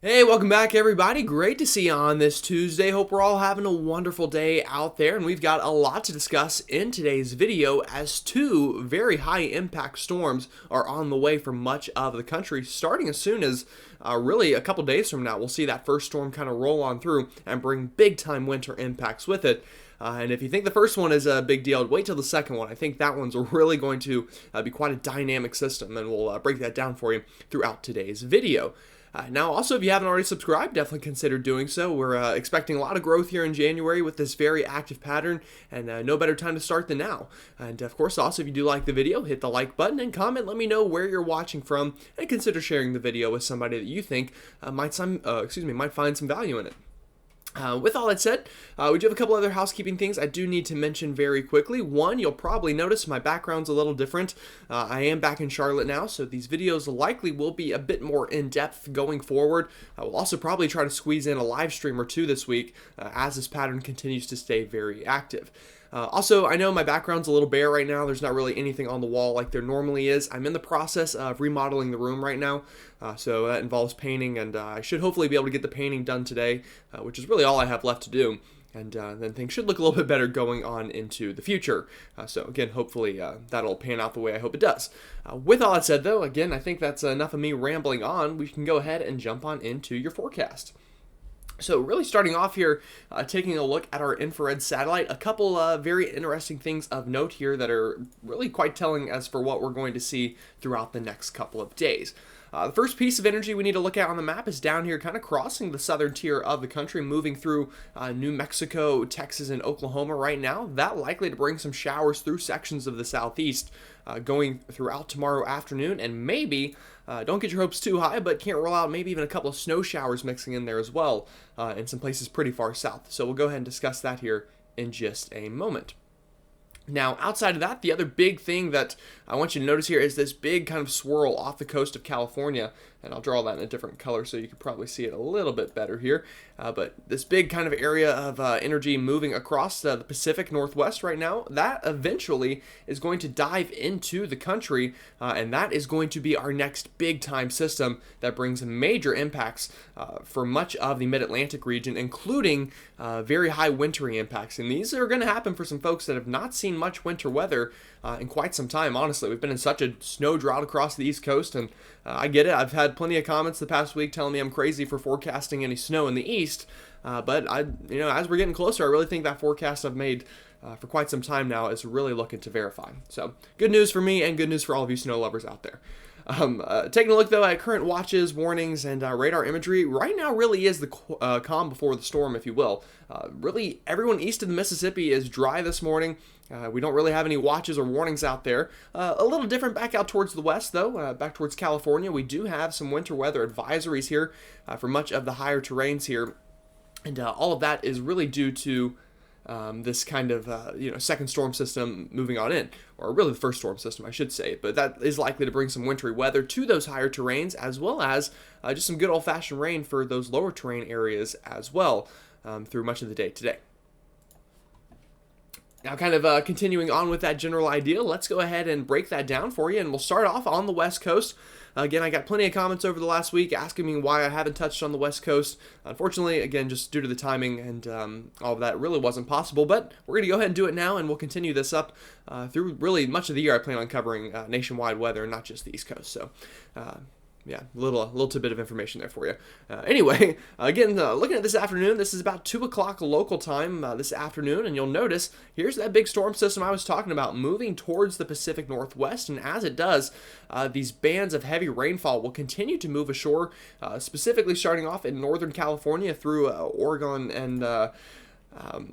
Hey, welcome back everybody. Great to see you on this Tuesday. Hope we're all having a wonderful day out there, and we've got a lot to discuss in today's video as two very high impact storms are on the way for much of the country, starting as soon as really a couple days from now. We'll see that first storm kind of roll on through and bring big time winter impacts with it. And if you think the first one is a big deal, wait till the second one. I think that one's really going to be quite a dynamic system, and we'll break that down for you throughout today's video. Now, also, if you haven't already subscribed, definitely consider doing so. We're expecting a lot of growth here in January with this very active pattern, and no better time to start than now. And of course, also, if you do like the video, hit the like button and comment. Let me know where you're watching from, and consider sharing the video with somebody that you think might find some value in it. With all that said, we do have a couple other housekeeping things I do need to mention very quickly. One, you'll probably notice my background's a little different. I am back in Charlotte now, so these videos likely will be a bit more in-depth going forward. I will also probably try to squeeze in a live stream or two this week as this pattern continues to stay very active. Also, I know my background's a little bare right now. There's not really anything on the wall like there normally is. I'm in the process of remodeling the room right now, so that involves painting, and I should hopefully be able to get the painting done today, which is really all I have left to do. And then things should look a little bit better going on into the future. So again, hopefully that'll pan out the way I hope it does. With all that said, though, again, I think that's enough of me rambling on. We can go ahead and jump on into your forecast. So really starting off here, taking a look at our infrared satellite, a couple very interesting things of note here that are really quite telling as for what we're going to see throughout the next couple of days. The first piece of energy we need to look at on the map is down here, kind of crossing the southern tier of the country, moving through New Mexico, Texas, and Oklahoma right now. That likely to bring some showers through sections of the southeast going throughout tomorrow afternoon, and maybe, don't get your hopes too high, but can't rule out maybe even a couple of snow showers mixing in there as well in some places pretty far south. So we'll go ahead and discuss that here in just a moment. Now, outside of that, the other big thing that I want you to notice here is this big kind of swirl off the coast of California, and I'll draw that in a different color so you can probably see it a little bit better here. But this big kind of area of energy moving across the Pacific Northwest right now, that eventually is going to dive into the country, and that is going to be our next big time system that brings major impacts for much of the Mid-Atlantic region, including very high wintry impacts. And these are going to happen for some folks that have not seen much winter weather in quite some time. Honestly, we've been in such a snow drought across the East Coast, and I get it. I've had plenty of comments the past week telling me I'm crazy for forecasting any snow in the East, but as we're getting closer, I really think that forecast I've made for quite some time now is really looking to verify. So good news for me and good news for all of you snow lovers out there. Taking a look though at current watches, warnings, and radar imagery, right now really is the calm before the storm, if you will. Really, everyone east of the Mississippi is dry this morning. We don't really have any watches or warnings out there. A little different back out towards the west, though, back towards California. We do have some winter weather advisories here for much of the higher terrains here. And all of that is really due to this kind of second storm system moving on in, or really the first storm system, I should say. But that is likely to bring some wintry weather to those higher terrains, as well as just some good old-fashioned rain for those lower terrain areas as well through much of the day today. Now, kind of continuing on with that general idea, let's go ahead and break that down for you, and we'll start off on the West Coast. Again, I got plenty of comments over the last week asking me why I haven't touched on the West Coast. Unfortunately, again, just due to the timing and all of that, it really wasn't possible, but we're going to go ahead and do it now, and we'll continue this up through really much of the year. I plan on covering nationwide weather, not just the East Coast, so yeah, a little tidbit of information there for you. Anyway, again, looking at this afternoon, this is about 2 o'clock local time this afternoon, and you'll notice here's that big storm system I was talking about moving towards the Pacific Northwest, and as it does, these bands of heavy rainfall will continue to move ashore, specifically starting off in Northern California through Oregon and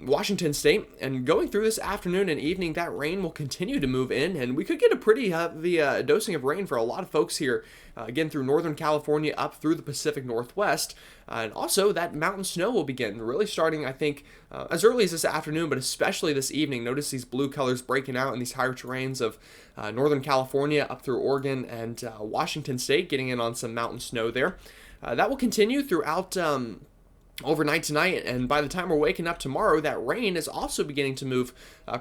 Washington State, and going through this afternoon and evening, that rain will continue to move in, and we could get a pretty heavy dosing of rain for a lot of folks here, again through Northern California up through the Pacific Northwest, and also that mountain snow will begin, really starting, I think, as early as this afternoon, but especially this evening. Notice these blue colors breaking out in these higher terrains of Northern California up through Oregon and Washington State, getting in on some mountain snow there. That will continue throughout overnight tonight, and by the time we're waking up tomorrow, that rain is also beginning to move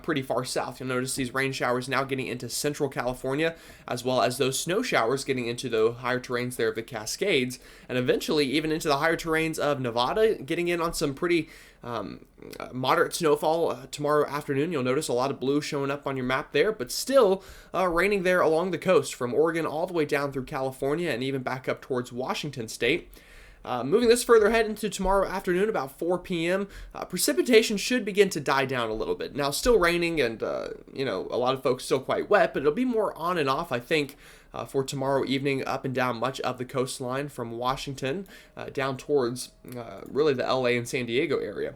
pretty far south. You'll notice these rain showers now getting into central California, as well as those snow showers getting into the higher terrains there of the Cascades, and eventually even into the higher terrains of Nevada, getting in on some pretty moderate snowfall tomorrow afternoon. You'll notice a lot of blue showing up on your map there, but still raining there along the coast from Oregon all the way down through California and even back up towards Washington state. Moving this further ahead into tomorrow afternoon, about 4 p.m., precipitation should begin to die down a little bit. Now, still raining and, a lot of folks still quite wet, but it'll be more on and off, I think, for tomorrow evening up and down much of the coastline from Washington down towards really the LA and San Diego area.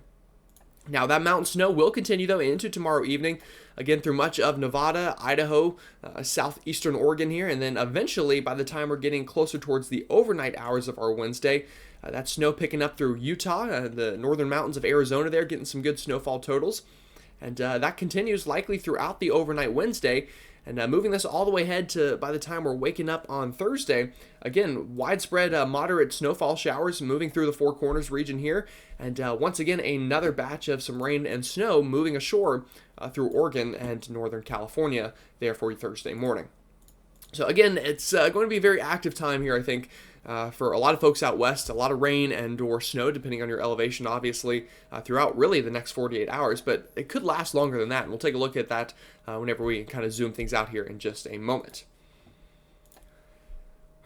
Now, that mountain snow will continue, though, into tomorrow evening, again, through much of Nevada, Idaho, southeastern Oregon here, and then eventually, by the time we're getting closer towards the overnight hours of our Wednesday, that snow picking up through Utah, the northern mountains of Arizona there, getting some good snowfall totals. And that continues likely throughout the overnight Wednesday, and moving this all the way ahead to by the time we're waking up on Thursday, again, widespread moderate snowfall showers moving through the Four Corners region here, and once again, another batch of some rain and snow moving ashore through Oregon and northern California there for Thursday morning. So again, it's going to be a very active time here, I think, for a lot of folks out west. A lot of rain and or snow, depending on your elevation, obviously, throughout really the next 48 hours. But it could last longer than that, and we'll take a look at that whenever we kind of zoom things out here in just a moment.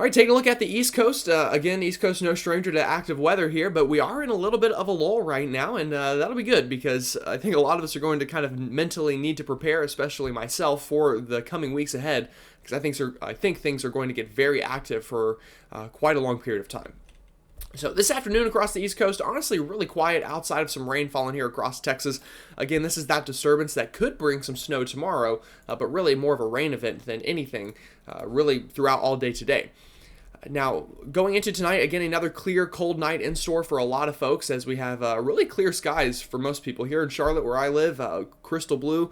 All right, taking a look at the East Coast. Again, East Coast no stranger to active weather here, but we are in a little bit of a lull right now, and that'll be good because I think a lot of us are going to kind of mentally need to prepare, especially myself, for the coming weeks ahead, because I think things are going to get very active for quite a long period of time. So this afternoon across the East Coast, honestly really quiet outside of some rain falling here across Texas. Again, this is that disturbance that could bring some snow tomorrow, but really more of a rain event than anything really throughout all day today. Now, going into tonight, again, another clear, cold night in store for a lot of folks as we have really clear skies for most people. Here in Charlotte, where I live, crystal blue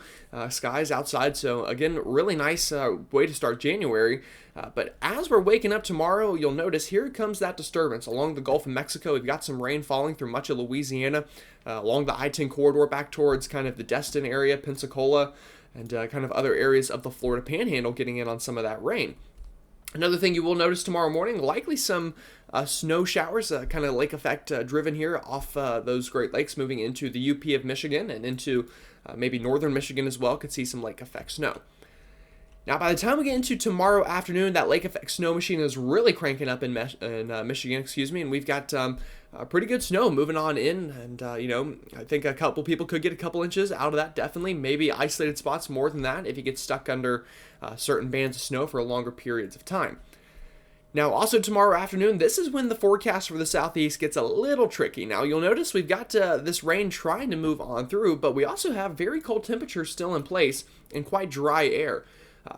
skies outside. So, again, really nice way to start January. But as we're waking up tomorrow, you'll notice here comes that disturbance along the Gulf of Mexico. We've got some rain falling through much of Louisiana, along the I-10 corridor back towards kind of the Destin area, Pensacola, and kind of other areas of the Florida Panhandle getting in on some of that rain. Another thing you will notice tomorrow morning, likely some snow showers, kind of lake effect driven here off those Great Lakes, moving into the UP of Michigan and into maybe northern Michigan as well. Could see some lake effect snow. Now, by the time we get into tomorrow afternoon, that lake effect snow machine is really cranking up in Michigan, and we've got pretty good snow moving on in, and I think a couple people could get a couple inches out of that, definitely, maybe isolated spots more than that if you get stuck under certain bands of snow for longer periods of time. Now, also tomorrow afternoon, this is when the forecast for the southeast gets a little tricky. Now, you'll notice we've got this rain trying to move on through, but we also have very cold temperatures still in place and quite dry air.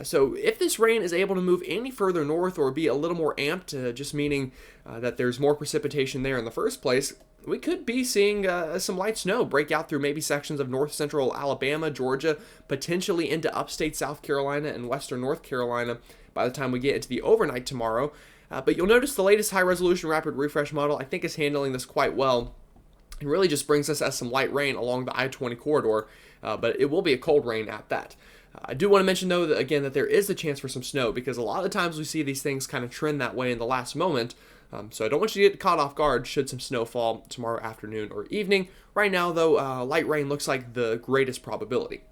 So if this rain is able to move any further north or be a little more amped, just meaning that there's more precipitation there in the first place, we could be seeing some light snow break out through maybe sections of north central Alabama, Georgia, potentially into upstate South Carolina and western North Carolina by the time we get into the overnight tomorrow. But you'll notice the latest high-resolution rapid refresh model, I think, is handling this quite well. It really just brings us as some light rain along the I-20 corridor, but it will be a cold rain at that. I do want to mention, though, that, again, that there is a chance for some snow, because a lot of the times we see these things kind of trend that way in the last moment. So I don't want you to get caught off guard should some snow fall tomorrow afternoon or evening. Right now, though, light rain looks like the greatest probability.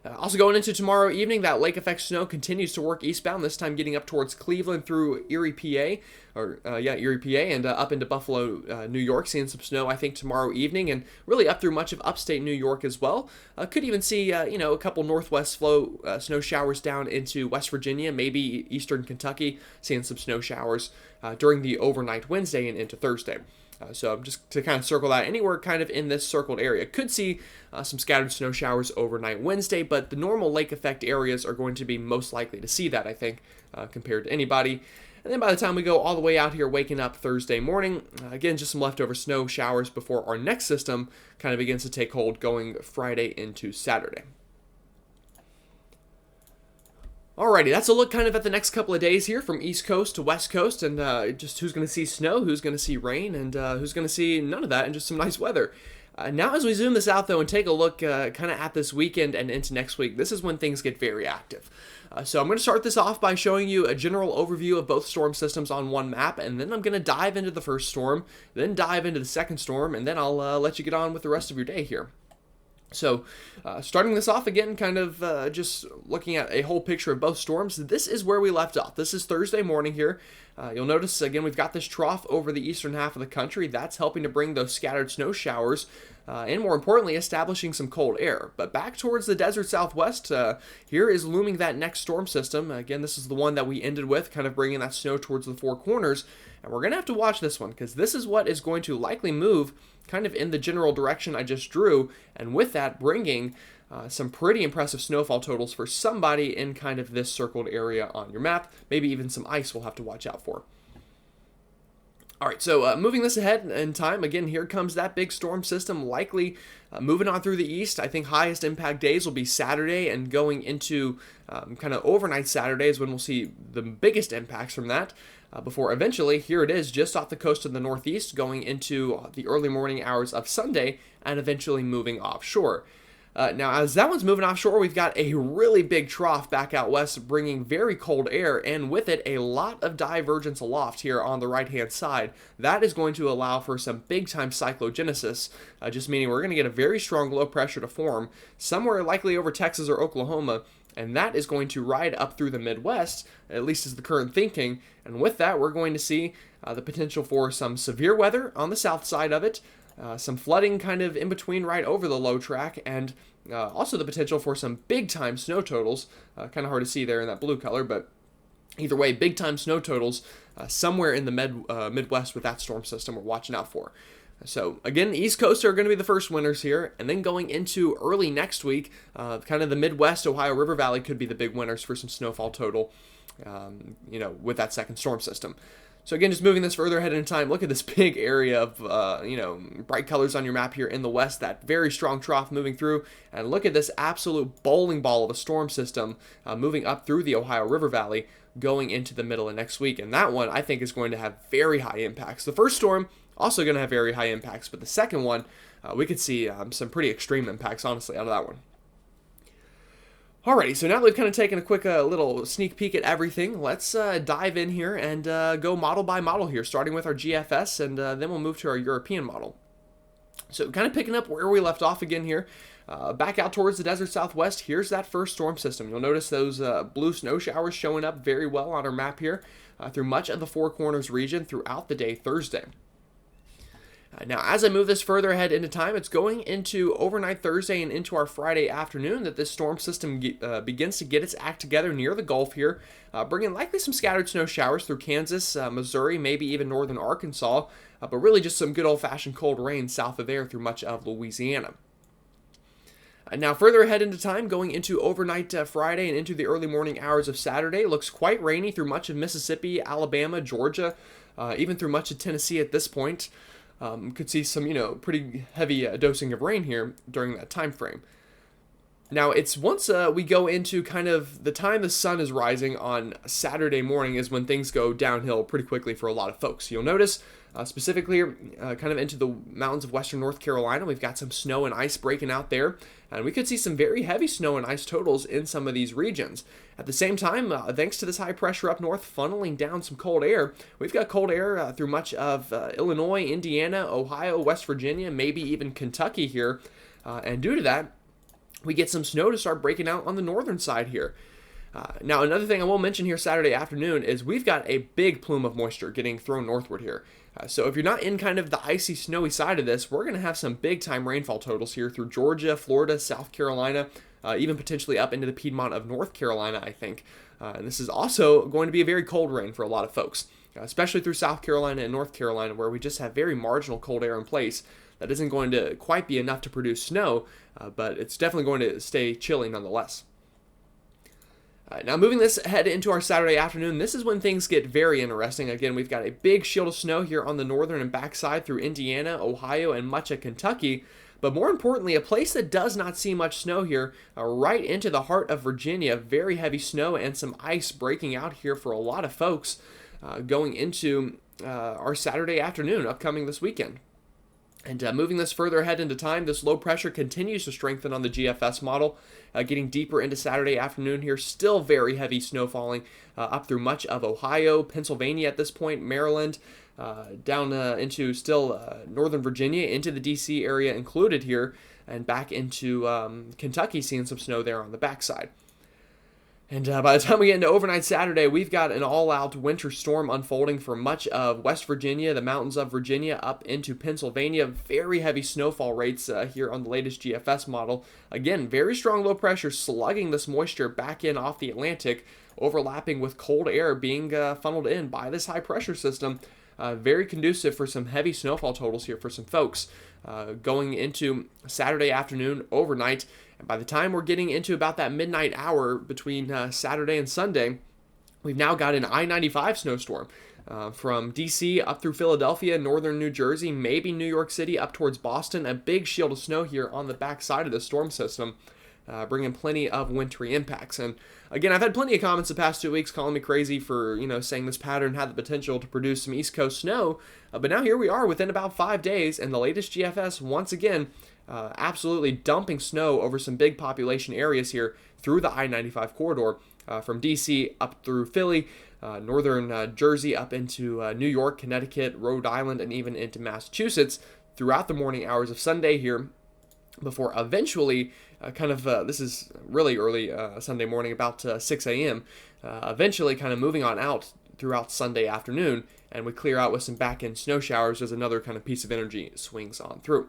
Also going into tomorrow evening, that lake effect snow continues to work eastbound, this time getting up towards Cleveland through Erie, PA, Erie, PA, and up into Buffalo, New York, seeing some snow, I think, tomorrow evening, and really up through much of upstate New York as well. Could even see, a couple northwest flow snow showers down into West Virginia, maybe eastern Kentucky, seeing some snow showers during the overnight Wednesday and into Thursday. So just to kind of circle that, anywhere kind of in this circled area. Could see some scattered snow showers overnight Wednesday, but the normal lake effect areas are going to be most likely to see that, I think, compared to anybody. And then by the time we go all the way out here, waking up Thursday morning, again, just some leftover snow showers before our next system kind of begins to take hold going Friday into Saturday. Alrighty, that's a look kind of at the next couple of days here from East Coast to West Coast, and just who's going to see snow, who's going to see rain, and who's going to see none of that, and just some nice weather. Now, as we zoom this out, though, and take a look kind of at this weekend and into next week, this is when things get very active. So I'm going to start this off by showing you a general overview of both storm systems on one map, and then I'm going to dive into the first storm, then dive into the second storm, and then I'll let you get on with the rest of your day here. So, starting this off again, kind of just looking at a whole picture of both storms, this is where we left off. This is Thursday morning here. You'll notice, again, we've got this trough over the eastern half of the country. That's helping to bring those scattered snow showers, and more importantly, establishing some cold air. But back towards the desert southwest, here is looming that next storm system. Again, this is the one that we ended with, kind of bringing that snow towards the four corners. And we're going to have to watch this one, because this is what is going to likely move kind of in the general direction I just drew, and with that bringing some pretty impressive snowfall totals for somebody in kind of this circled area on your map. Maybe even some ice we'll have to watch out for. Alright, so moving this ahead in time, again, here comes that big storm system, likely moving on through the east. I think highest impact days will be Saturday, and going into kind of overnight Saturdays when we'll see the biggest impacts from that. Before eventually, here it is, just off the coast of the northeast, going into the early morning hours of Sunday, and eventually moving offshore. Now, as that one's moving offshore, we've got a really big trough back out west, bringing very cold air, and with it, a lot of divergence aloft here on the right-hand side. That is going to allow for some big-time cyclogenesis, just meaning we're going to get a very strong low pressure to form, somewhere likely over Texas or Oklahoma, and that is going to ride up through the Midwest, at least is the current thinking, and with that, we're going to see the potential for some severe weather on the south side of it, some flooding kind of in between right over the low track, and also the potential for some big-time snow totals, kind of hard to see there in that blue color, but either way, big-time snow totals somewhere in the Midwest with that storm system we're watching out for. So, again, the East Coast are going to be the first winners here, and then going into early next week, kind of the Midwest, Ohio River Valley could be the big winners for some snowfall total, with that second storm system. So again, just moving this further ahead in time, look at this big area of, bright colors on your map here in the west, that very strong trough moving through, and look at this absolute bowling ball of a storm system moving up through the Ohio River Valley, going into the middle of next week, and that one, I think, is going to have very high impacts. The first storm, also going to have very high impacts, but the second one, we could see some pretty extreme impacts, honestly, out of that one. Alrighty, so now that we've kind of taken a quick little sneak peek at everything, let's dive in here and go model by model here, starting with our GFS, and then we'll move to our European model. So kind of picking up where we left off again here, back out towards the desert southwest, here's that first storm system. You'll notice those blue snow showers showing up very well on our map here through much of the Four Corners region throughout the day Thursday. Now, as I move this further ahead into time, it's going into overnight Thursday and into our Friday afternoon that this storm system begins to get its act together near the Gulf here, bringing likely some scattered snow showers through Kansas, Missouri, maybe even northern Arkansas, but really just some good old-fashioned cold rain south of there through much of Louisiana. Now, further ahead into time, going into overnight Friday and into the early morning hours of Saturday, looks quite rainy through much of Mississippi, Alabama, Georgia, even through much of Tennessee at this point. Could see some, pretty heavy dosing of rain here during that time frame. Now, it's once we go into kind of the time the sun is rising on Saturday morning is when things go downhill pretty quickly for a lot of folks. You'll notice specifically kind of into the mountains of western North Carolina, we've got some snow and ice breaking out there, and we could see some very heavy snow and ice totals in some of these regions. At the same time, thanks to this high pressure up north funneling down some cold air, we've got cold air through much of Illinois, Indiana, Ohio, West Virginia, maybe even Kentucky here, and due to that, we get some snow to start breaking out on the northern side here. Now, another thing I will mention here Saturday afternoon is we've got a big plume of moisture getting thrown northward here. So if you're not in kind of the icy, snowy side of this, we're going to have some big-time rainfall totals here through Georgia, Florida, South Carolina, even potentially up into the Piedmont of North Carolina, I think. And this is also going to be a very cold rain for a lot of folks, especially through South Carolina and North Carolina, where we just have very marginal cold air in place that isn't going to quite be enough to produce snow, but it's definitely going to stay chilly nonetheless. Now moving this ahead into our Saturday afternoon, this is when things get very interesting. Again, we've got a big shield of snow here on the northern and backside through Indiana, Ohio, and much of Kentucky. But more importantly, a place that does not see much snow here, right into the heart of Virginia. Very heavy snow and some ice breaking out here for a lot of folks going into our Saturday afternoon upcoming this weekend. And moving this further ahead into time, this low pressure continues to strengthen on the GFS model, getting deeper into Saturday afternoon here. Still very heavy snow falling up through much of Ohio, Pennsylvania at this point, Maryland, down into still northern Virginia, into the D.C. area included here, and back into Kentucky, seeing some snow there on the backside. And by the time we get into overnight Saturday, we've got an all-out winter storm unfolding for much of West Virginia, the mountains of Virginia, up into Pennsylvania. Very heavy snowfall rates here on the latest GFS model. Again, very strong low pressure slugging this moisture back in off the Atlantic, overlapping with cold air being funneled in by this high pressure system. Very conducive for some heavy snowfall totals here for some folks going into Saturday afternoon, overnight. And by the time we're getting into about that midnight hour between Saturday and Sunday, we've now got an I-95 snowstorm from D.C. up through Philadelphia, northern New Jersey, maybe New York City, up towards Boston. A big shield of snow here on the backside of the storm system, bringing plenty of wintry impacts. And again, I've had plenty of comments the past 2 weeks calling me crazy for, saying this pattern had the potential to produce some East Coast snow. But now here we are within about 5 days, and the latest GFS, once again, absolutely dumping snow over some big population areas here through the I-95 corridor, from D.C. up through Philly, northern Jersey, up into New York, Connecticut, Rhode Island, and even into Massachusetts throughout the morning hours of Sunday here, before eventually, this is really early Sunday morning, about 6 a.m., eventually kind of moving on out throughout Sunday afternoon, and we clear out with some back-end snow showers as another kind of piece of energy swings on through.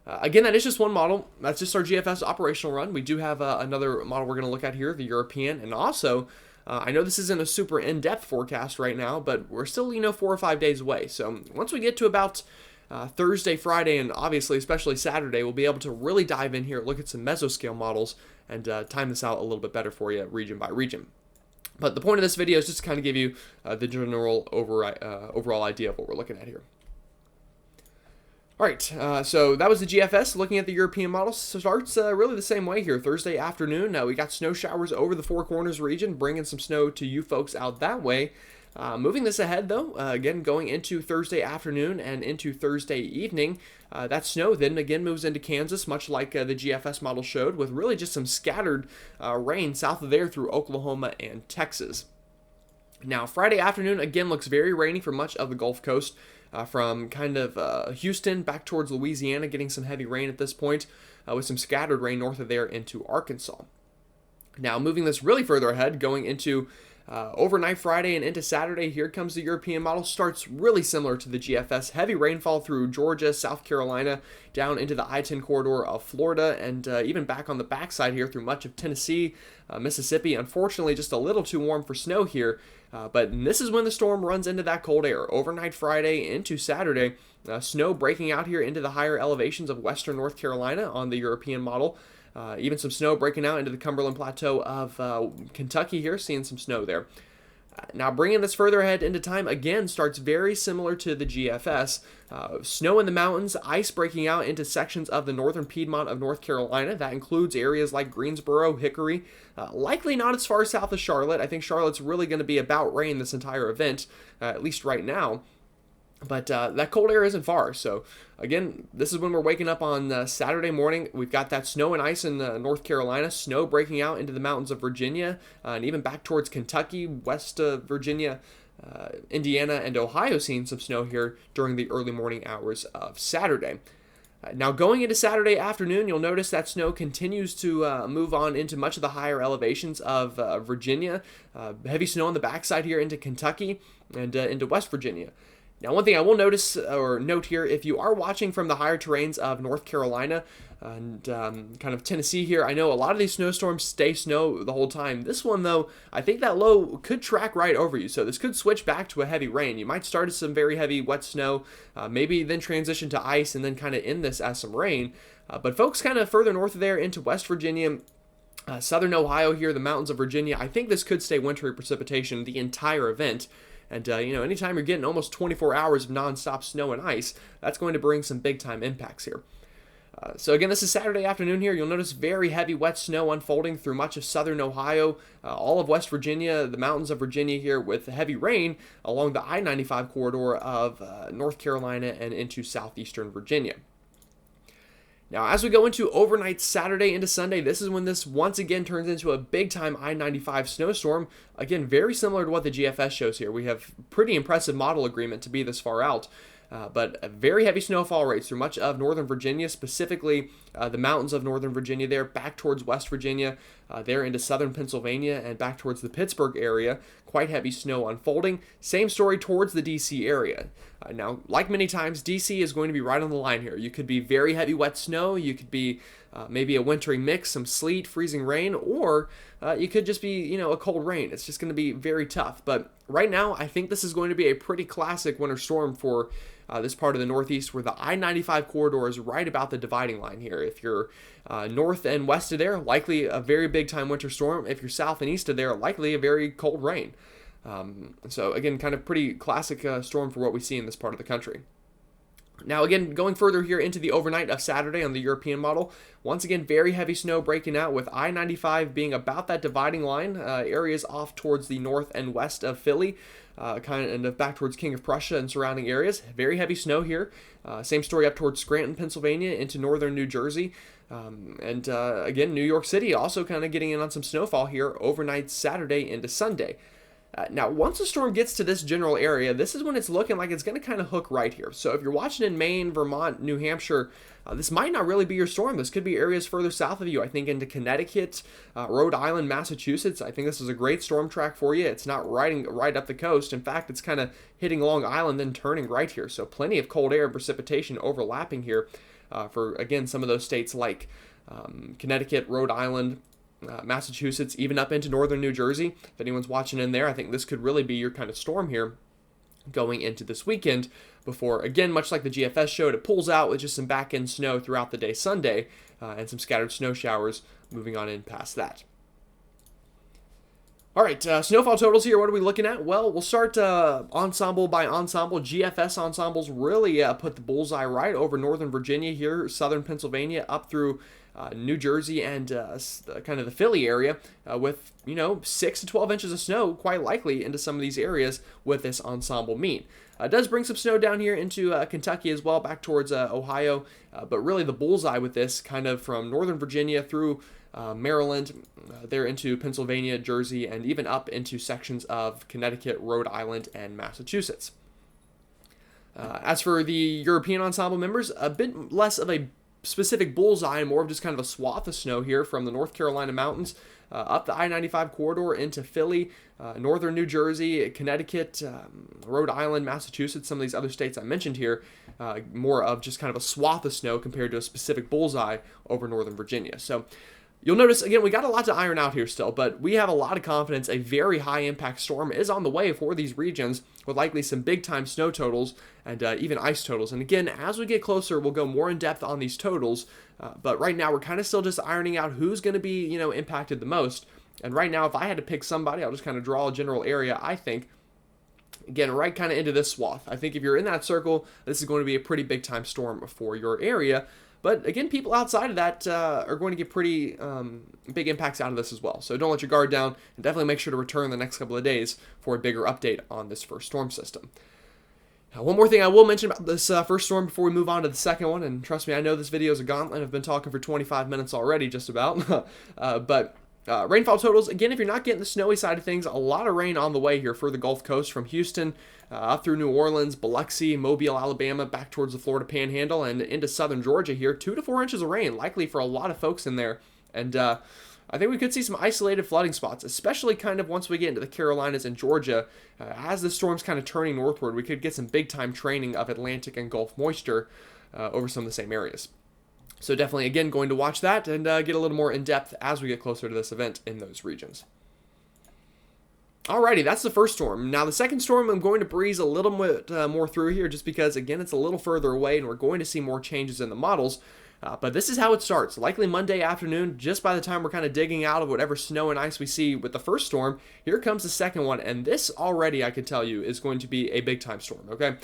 Again, that is just one model. That's just our GFS operational run. We do have another model we're going to look at here, the European, and also, I know this isn't a super in-depth forecast right now, but we're still, 4 or 5 days away. So once we get to about Thursday, Friday, and obviously especially Saturday, we'll be able to really dive in here, look at some mesoscale models, and time this out a little bit better for you region by region. But the point of this video is just to kind of give you the general overall idea of what we're looking at here. All right, so that was the GFS. Looking at the European model, starts really the same way here. Thursday afternoon, we got snow showers over the Four Corners region, bringing some snow to you folks out that way. Moving this ahead, though, again, going into Thursday afternoon and into Thursday evening, that snow then again moves into Kansas, much like the GFS model showed, with really just some scattered rain south of there through Oklahoma and Texas. Now, Friday afternoon, again, looks very rainy for much of the Gulf Coast, from kind of Houston back towards Louisiana, getting some heavy rain at this point, with some scattered rain north of there into Arkansas. Now, moving this really further ahead, going into overnight Friday and into Saturday, here comes the European model. Starts really similar to the GFS. Heavy rainfall through Georgia, South Carolina, down into the I-10 corridor of Florida, and even back on the backside here through much of Tennessee, Mississippi. Unfortunately, just a little too warm for snow here. But this is when the storm runs into that cold air. Overnight Friday into Saturday, snow breaking out here into the higher elevations of western North Carolina on the European model. Even some snow breaking out into the Cumberland Plateau of Kentucky here, seeing some snow there. Now, bringing this further ahead into time, again, starts very similar to the GFS. Snow in the mountains, ice breaking out into sections of the northern Piedmont of North Carolina. That includes areas like Greensboro, Hickory, likely not as far south as Charlotte. I think Charlotte's really going to be about rain this entire event, at least right now. But that cold air isn't far. So, again, this is when we're waking up on Saturday morning. We've got that snow and ice in North Carolina, snow breaking out into the mountains of Virginia, and even back towards Kentucky, West Virginia, Indiana, and Ohio, seeing some snow here during the early morning hours of Saturday. Now, going into Saturday afternoon, you'll notice that snow continues to move on into much of the higher elevations of Virginia. Heavy snow on the backside here into Kentucky and into West Virginia. Now, one thing I will note here, if you are watching from the higher terrains of North Carolina and kind of Tennessee here, I know a lot of these snowstorms stay snow the whole time. This one, though, I think that low could track right over you, so this could switch back to a heavy rain. You might start as some very heavy wet snow, maybe then transition to ice, and then kind of end this as some rain. But folks kind of further north of there into West Virginia, southern Ohio here, the mountains of Virginia, I think this could stay wintry precipitation the entire event. And, anytime you're getting almost 24 hours of nonstop snow and ice, that's going to bring some big-time impacts here. So again, this is Saturday afternoon here. You'll notice very heavy wet snow unfolding through much of southern Ohio, all of West Virginia, the mountains of Virginia here, with heavy rain along the I-95 corridor of North Carolina and into southeastern Virginia. Now, as we go into overnight Saturday into Sunday, this is when this once again turns into a big-time I-95 snowstorm. Again, very similar to what the GFS shows here. We have pretty impressive model agreement to be this far out. But very heavy snowfall rates through much of northern Virginia, specifically the mountains of northern Virginia there, back towards West Virginia, there into southern Pennsylvania, and back towards the Pittsburgh area. Quite heavy snow unfolding. Same story towards the D.C. area. Now, like many times, D.C. is going to be right on the line here. You could be very heavy wet snow, you could be maybe a wintry mix, some sleet, freezing rain, or you could just be, a cold rain. It's just going to be very tough. But right now, I think this is going to be a pretty classic winter storm for this part of the Northeast, where the I-95 corridor is right about the dividing line here. If you're north and west of there, likely a very big time winter storm. If you're south and east of there, likely a very cold rain. So again, kind of pretty classic storm for what we see in this part of the country. Now again, going further here into the overnight of Saturday on the European model, once again, very heavy snow breaking out with I-95 being about that dividing line, areas off towards the north and west of Philly, kind of back towards King of Prussia and surrounding areas. Very heavy snow here. Same story up towards Scranton, Pennsylvania, into northern New Jersey. And again, New York City also kind of getting in on some snowfall here overnight Saturday into Sunday. Now, once the storm gets to this general area, this is when it's looking like it's going to kind of hook right here. So if you're watching in Maine, Vermont, New Hampshire, this might not really be your storm. This could be areas further south of you. I think into Connecticut, Rhode Island, Massachusetts. I think this is a great storm track for you. It's not riding right up the coast. In fact, it's kind of hitting Long Island, then turning right here. So plenty of cold air and precipitation overlapping here for, again, some of those states like Connecticut, Rhode Island, Massachusetts, even up into northern New Jersey. If anyone's watching in there, I think this could really be your kind of storm here going into this weekend before, again, much like the GFS showed, it pulls out with just some back-end snow throughout the day Sunday and some scattered snow showers moving on in past that. All right, snowfall totals here. What are we looking at? Well, we'll start ensemble by ensemble. GFS ensembles really put the bullseye right over northern Virginia here, southern Pennsylvania, up through New Jersey and kind of the Philly area with, 6 to 12 inches of snow, quite likely into some of these areas with this ensemble mean. It does bring some snow down here into Kentucky as well, back towards Ohio, but really the bullseye with this kind of from northern Virginia through Maryland, there into Pennsylvania, Jersey, and even up into sections of Connecticut, Rhode Island, and Massachusetts. As for the European ensemble members, a bit less of a specific bullseye, more of just kind of a swath of snow here from the North Carolina mountains up the I-95 corridor into Philly, northern New Jersey, Connecticut, Rhode Island, Massachusetts, some of these other states I mentioned here, more of just kind of a swath of snow compared to a specific bullseye over northern Virginia. So you'll notice, again, we got a lot to iron out here still, but we have a lot of confidence a very high impact storm is on the way for these regions with likely some big time snow totals and even ice totals. And again, as we get closer, we'll go more in depth on these totals, but right now we're kind of still just ironing out who's going to be, impacted the most. And right now, if I had to pick somebody, I'll just kind of draw a general area, I think. Again, right kind of into this swath. I think if you're in that circle, this is going to be a pretty big time storm for your area. But again, people outside of that are going to get pretty big impacts out of this as well. So don't let your guard down, and definitely make sure to return the next couple of days for a bigger update on this first storm system. Now, one more thing I will mention about this first storm before we move on to the second one, and trust me, I know this video is a gauntlet. I've been talking for 25 minutes already, just about. But rainfall totals, again, if you're not getting the snowy side of things, a lot of rain on the way here for the Gulf Coast from Houston up through New Orleans, Biloxi, Mobile, Alabama, back towards the Florida Panhandle and into southern Georgia here. 2 to 4 inches of rain, likely for a lot of folks in there. And I think we could see some isolated flooding spots, especially kind of once we get into the Carolinas and Georgia. As the storm's kind of turning northward, we could get some big-time training of Atlantic and Gulf moisture over some of the same areas. So definitely, again, going to watch that and get a little more in-depth as we get closer to this event in those regions. Alrighty, that's the first storm. Now the second storm I'm going to breeze a little bit more through here just because, again, it's a little further away and we're going to see more changes in the models. But this is how it starts. Likely Monday afternoon, just by the time we're kind of digging out of whatever snow and ice we see with the first storm, here comes the second one. And this already, I can tell you, is going to be a big-time storm, okay?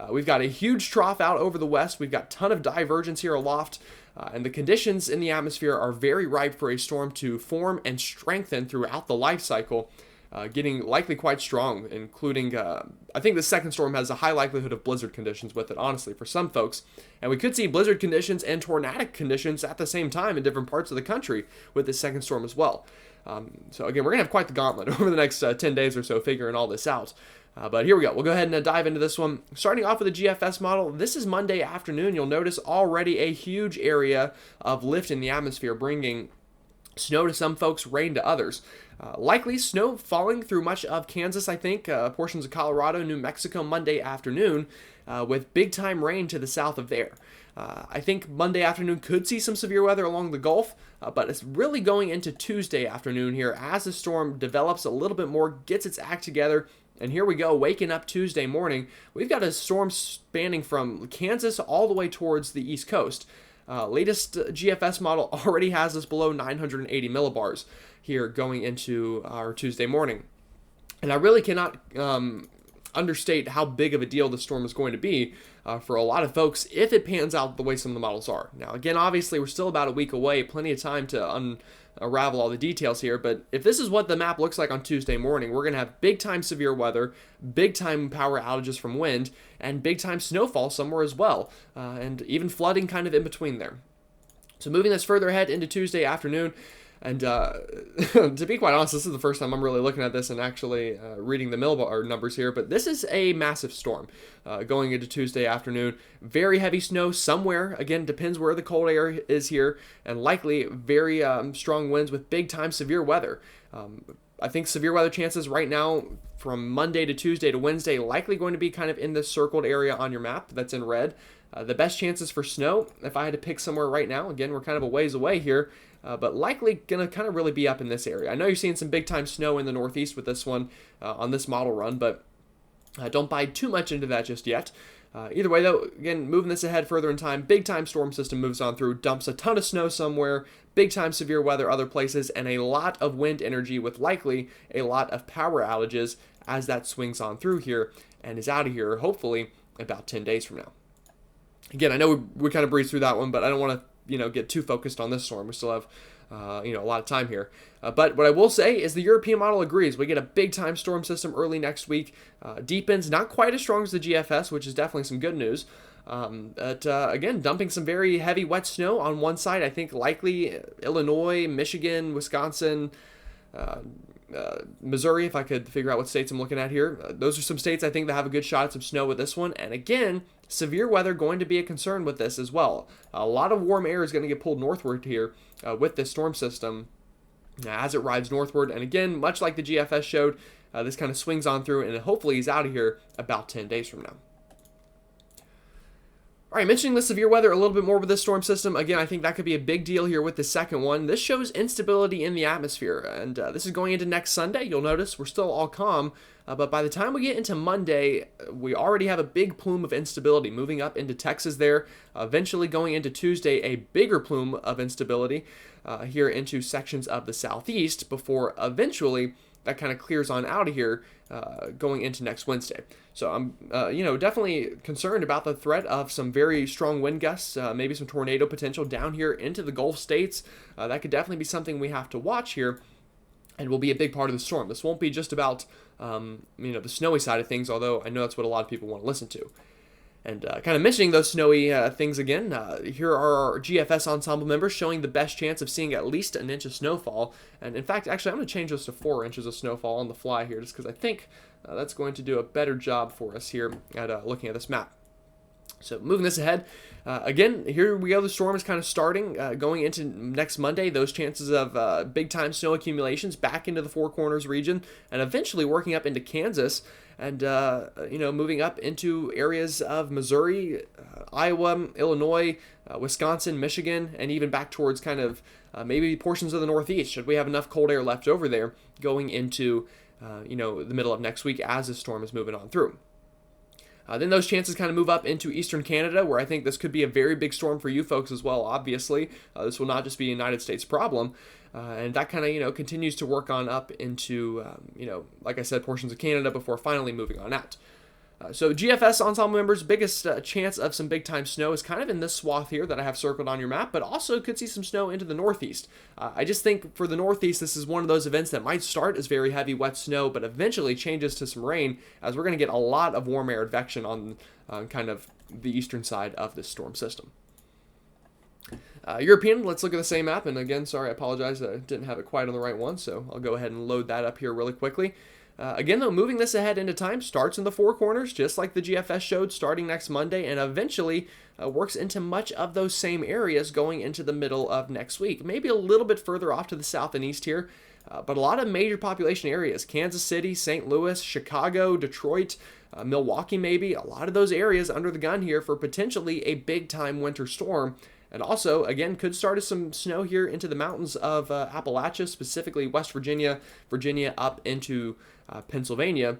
We've got a huge trough out over the west. We've got a ton of divergence here aloft. And the conditions in the atmosphere are very ripe for a storm to form and strengthen throughout the life cycle, getting likely quite strong, including, I think the second storm has a high likelihood of blizzard conditions with it, honestly, for some folks. And we could see blizzard conditions and tornadic conditions at the same time in different parts of the country with this second storm as well. So again, we're going to have quite the gauntlet over the next 10 days or so figuring all this out. But here we go. We'll go ahead and dive into this one. Starting off with the GFS model, this is Monday afternoon. You'll notice already a huge area of lift in the atmosphere, bringing snow to some folks, rain to others. Likely snow falling through much of Kansas, I think, portions of Colorado, New Mexico Monday afternoon, with big time rain to the south of there. I think Monday afternoon could see some severe weather along the Gulf, but it's really going into Tuesday afternoon here as the storm develops a little bit more, gets its act together. And here we go, waking up Tuesday morning. We've got a storm spanning from Kansas all the way towards the East Coast. Latest GFS model already has us below 980 millibars here going into our Tuesday morning. And I really cannot understate how big of a deal the storm is going to be for a lot of folks if it pans out the way some of the models are. Now, again, obviously, we're still about a week away, plenty of time to unravel all the details here, but if this is what the map looks like on Tuesday morning, we're going to have big-time severe weather, big-time power outages from wind, and big-time snowfall somewhere as well, and even flooding kind of in between there. So moving this further ahead into Tuesday afternoon, and to be quite honest, this is the first time I'm really looking at this and actually reading the millibar numbers here, but this is a massive storm going into Tuesday afternoon. Very heavy snow somewhere. Again, depends where the cold air is here, and likely very strong winds with big-time severe weather. I think severe weather chances right now from Monday to Tuesday to Wednesday likely going to be kind of in this circled area on your map that's in red. The best chances for snow, if I had to pick somewhere right now, again, we're kind of a ways away here, but likely going to kind of really be up in this area. I know you're seeing some big-time snow in the Northeast with this one on this model run, but don't buy too much into that just yet. Either way, though, again, moving this ahead further in time, big-time storm system moves on through, dumps a ton of snow somewhere, big-time severe weather other places, and a lot of wind energy with likely a lot of power outages as that swings on through here and is out of here, hopefully, about 10 days from now. Again, I know we kind of breezed through that one, but I don't want to, get too focused on this storm. We still have, a lot of time here. But what I will say is the European model agrees. We get a big-time storm system early next week. Deepens, not quite as strong as the GFS, which is definitely some good news. But again, dumping some very heavy wet snow on one side. I think likely Illinois, Michigan, Wisconsin, Missouri, if I could figure out what states I'm looking at here. Those are some states I think that have a good shot at some snow with this one. And again, severe weather going to be a concern with this as well. A lot of warm air is going to get pulled northward here with this storm system as it rides northward. And again, much like the GFS showed, this kind of swings on through and hopefully is out of here about 10 days from now. All right, mentioning the severe weather a little bit more with this storm system, again, I think that could be a big deal here with the second one. This shows instability in the atmosphere, and this is going into next Sunday. You'll notice we're still all calm, but by the time we get into Monday, we already have a big plume of instability moving up into Texas there, eventually going into Tuesday, a bigger plume of instability here into sections of the southeast before eventually that kind of clears on out of here going into next Wednesday. So I'm, definitely concerned about the threat of some very strong wind gusts, maybe some tornado potential down here into the Gulf states. That could definitely be something we have to watch here and will be a big part of the storm. This won't be just about, the snowy side of things, although I know that's what a lot of people want to listen to. And kind of mentioning those snowy things again, here are our GFS ensemble members showing the best chance of seeing at least an inch of snowfall. And in fact, actually, I'm going to change this to 4 inches of snowfall on the fly here, just because I think that's going to do a better job for us here at looking at this map. So moving this ahead, again, here we go. The storm is kind of starting, going into next Monday. Those chances of big-time snow accumulations back into the Four Corners region, and eventually working up into Kansas, and moving up into areas of Missouri, Iowa, Illinois, Wisconsin, Michigan, and even back towards kind of maybe portions of the Northeast. Should we have enough cold air left over there going into the middle of next week as the storm is moving on through. Then those chances kind of move up into eastern Canada, where I think this could be a very big storm for you folks as well, obviously. This will not just be a United States problem. And that kind of, continues to work on up into, like I said, portions of Canada before finally moving on out. So GFS ensemble members, biggest chance of some big time snow is kind of in this swath here that I have circled on your map, but also could see some snow into the northeast. I just think for the northeast, this is one of those events that might start as very heavy wet snow, but eventually changes to some rain, as we're going to get a lot of warm air advection on kind of the eastern side of this storm system. European, let's look at the same map, and again, sorry, I apologize, I didn't have it quite on the right one, so I'll go ahead and load that up here really quickly. Again, though, moving this ahead into time starts in the Four Corners, just like the GFS showed, starting next Monday, and eventually works into much of those same areas going into the middle of next week. Maybe a little bit further off to the south and east here, but a lot of major population areas, Kansas City, St. Louis, Chicago, Detroit, Milwaukee maybe, a lot of those areas under the gun here for potentially a big-time winter storm. And also, again, could start as some snow here into the mountains of Appalachia, specifically West Virginia, up into Pennsylvania.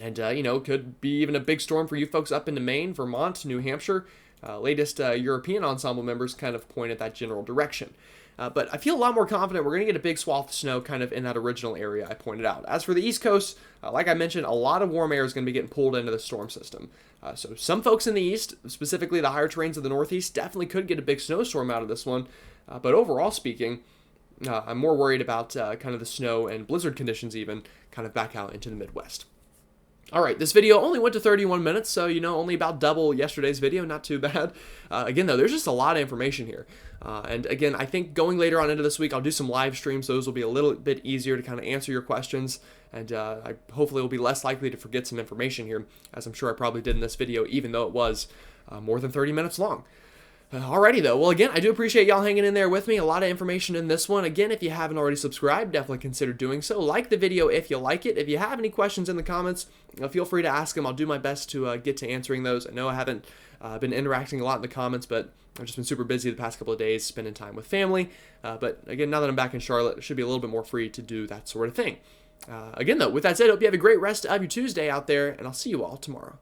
And, could be even a big storm for you folks up into Maine, Vermont, New Hampshire. Latest European ensemble members kind of point at that general direction. But I feel a lot more confident we're going to get a big swath of snow kind of in that original area I pointed out. As for the East Coast, like I mentioned, a lot of warm air is going to be getting pulled into the storm system. So some folks in the east, specifically the higher terrains of the northeast, definitely could get a big snowstorm out of this one. But overall speaking, I'm more worried about kind of the snow and blizzard conditions even kind of back out into the Midwest. All right, this video only went to 31 minutes, so, only about double yesterday's video, not too bad. Again, though, there's just a lot of information here. And again, I think going later on into this week, I'll do some live streams. Those will be a little bit easier to kind of answer your questions, and I hopefully will be less likely to forget some information here, as I'm sure I probably did in this video, even though it was more than 30 minutes long. Alrighty though, well again, I do appreciate y'all hanging in there with me. A lot of information in this one. Again, if you haven't already subscribed, definitely consider doing so. Like the video if you like it. If you have any questions in the comments, feel free to ask them. I'll do my best to get to answering those. I know I haven't been interacting a lot in the comments, but I've just been super busy the past couple of days spending time with family. But again, now that I'm back in Charlotte, it should be a little bit more free to do that sort of thing. Again though, with that said, I hope you have a great rest of your Tuesday out there, and I'll see you all tomorrow.